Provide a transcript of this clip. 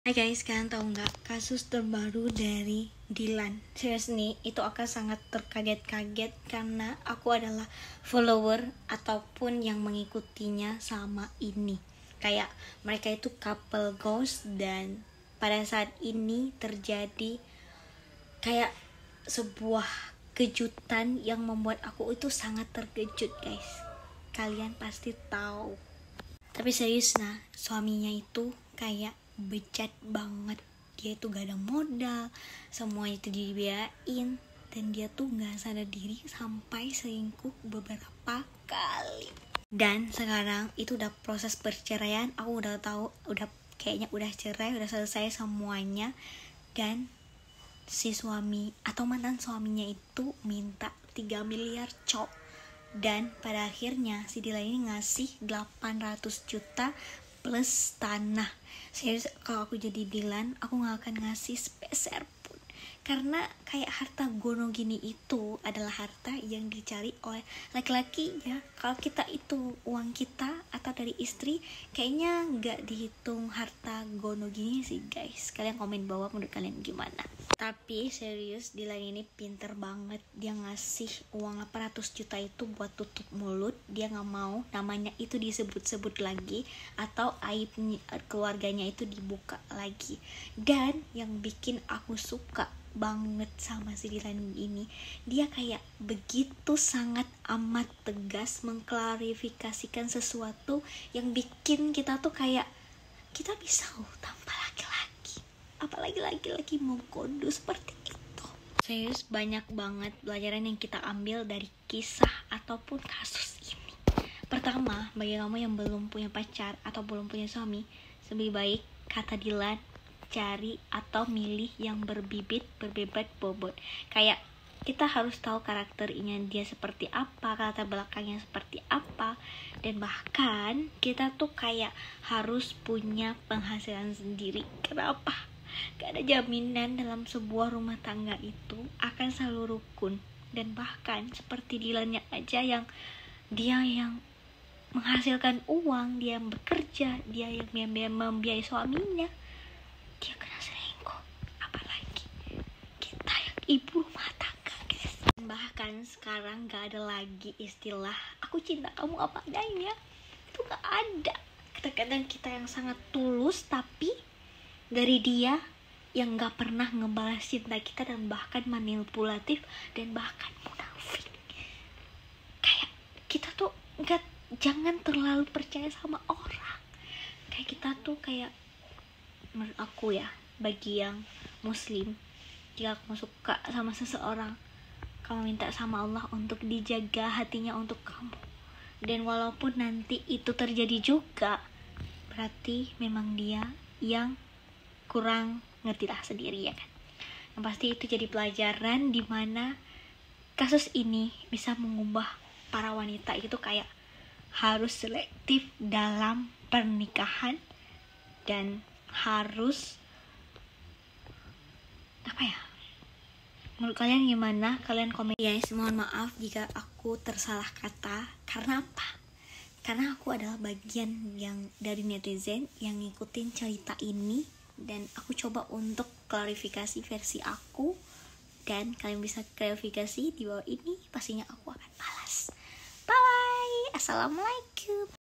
Hai guys, kalian tahu nggak kasus terbaru dari Dilan? Serius nih, itu akan sangat terkaget-kaget karena aku adalah follower ataupun yang mengikutinya sama ini. Kayak mereka itu couple ghost, dan pada saat ini terjadi kayak sebuah kejutan yang membuat aku itu sangat terkejut guys. Kalian pasti tahu. Tapi serius nah, suaminya itu kayak bejat banget. Dia tuh gak ada modal, semuanya itu dibiayain, dan dia tuh gak sadar diri sampai selingkuh beberapa kali. Dan sekarang itu udah proses perceraian. Aku udah tahu, udah kayaknya udah cerai, udah selesai semuanya. Dan si suami atau mantan suaminya itu minta 3 miliar cok. Dan pada akhirnya si Dila ini ngasih 800 juta plus tanah. Serius, kalau aku jadi Dilan, aku gak akan ngasih sepeser pun. Karena kayak harta gono gini itu adalah harta yang dicari oleh laki-laki ya. Kalau kita itu uang kita atau dari istri, kayaknya gak dihitung harta gono gini sih guys. Kalian komen bawah menurut kalian gimana. Tapi serius, Dilan ini pinter banget. Dia ngasih uang 800 juta itu buat tutup mulut. Dia gak mau namanya itu disebut-sebut lagi, atau aib keluarganya itu dibuka lagi. Dan yang bikin aku suka banget sama si Dilan ini, dia kayak begitu sangat amat tegas mengklarifikasikan sesuatu yang bikin kita tuh kayak, kita bisa tanpa laki-laki, apalagi laki-laki mau kondo seperti itu. Serius, banyak banget pelajaran yang kita ambil dari kisah ataupun kasus ini. Pertama, bagi kamu yang belum punya pacar atau belum punya suami, lebih baik kata Dilan, cari atau milih yang berbibit berbebat bobot. Kayak kita harus tahu karakternya dia seperti apa, latar belakangnya seperti apa, dan bahkan kita tuh kayak harus punya penghasilan sendiri. Kenapa? Gak ada jaminan dalam sebuah rumah tangga itu akan selalu rukun. Dan bahkan seperti Dilannya aja, yang dia yang menghasilkan uang, dia yang bekerja, dia yang membiayai suaminya, dia kena selingkuh. Apalagi kita yang ibu rumah tangga guys. Bahkan sekarang gak ada lagi istilah aku cinta kamu apa adanya. Itu gak ada. Kadang-kadang kita yang sangat tulus, tapi dari dia yang gak pernah ngebalas cinta kita, dan bahkan manipulatif, dan bahkan munafik. Kayak kita tuh jangan terlalu percaya sama orang. Kayak kita tuh kayak, menurut aku ya, bagi yang muslim, jika kamu suka sama seseorang, kamu minta sama Allah untuk dijaga hatinya untuk kamu. Dan walaupun nanti itu terjadi juga, berarti memang dia yang kurang ngerti lah sendiri ya kan. Yang pasti itu jadi pelajaran dimana kasus ini bisa mengubah para wanita itu kayak harus selektif dalam pernikahan, dan harus apa ya, menurut kalian gimana? Kalian komen guys. Mohon maaf jika aku tersalah kata. Karena apa? Karena aku adalah bagian yang dari netizen yang ngikutin cerita ini, dan aku coba untuk klarifikasi versi aku, dan kalian bisa klarifikasi di bawah ini. Pastinya aku akan balas. Bye, assalamualaikum.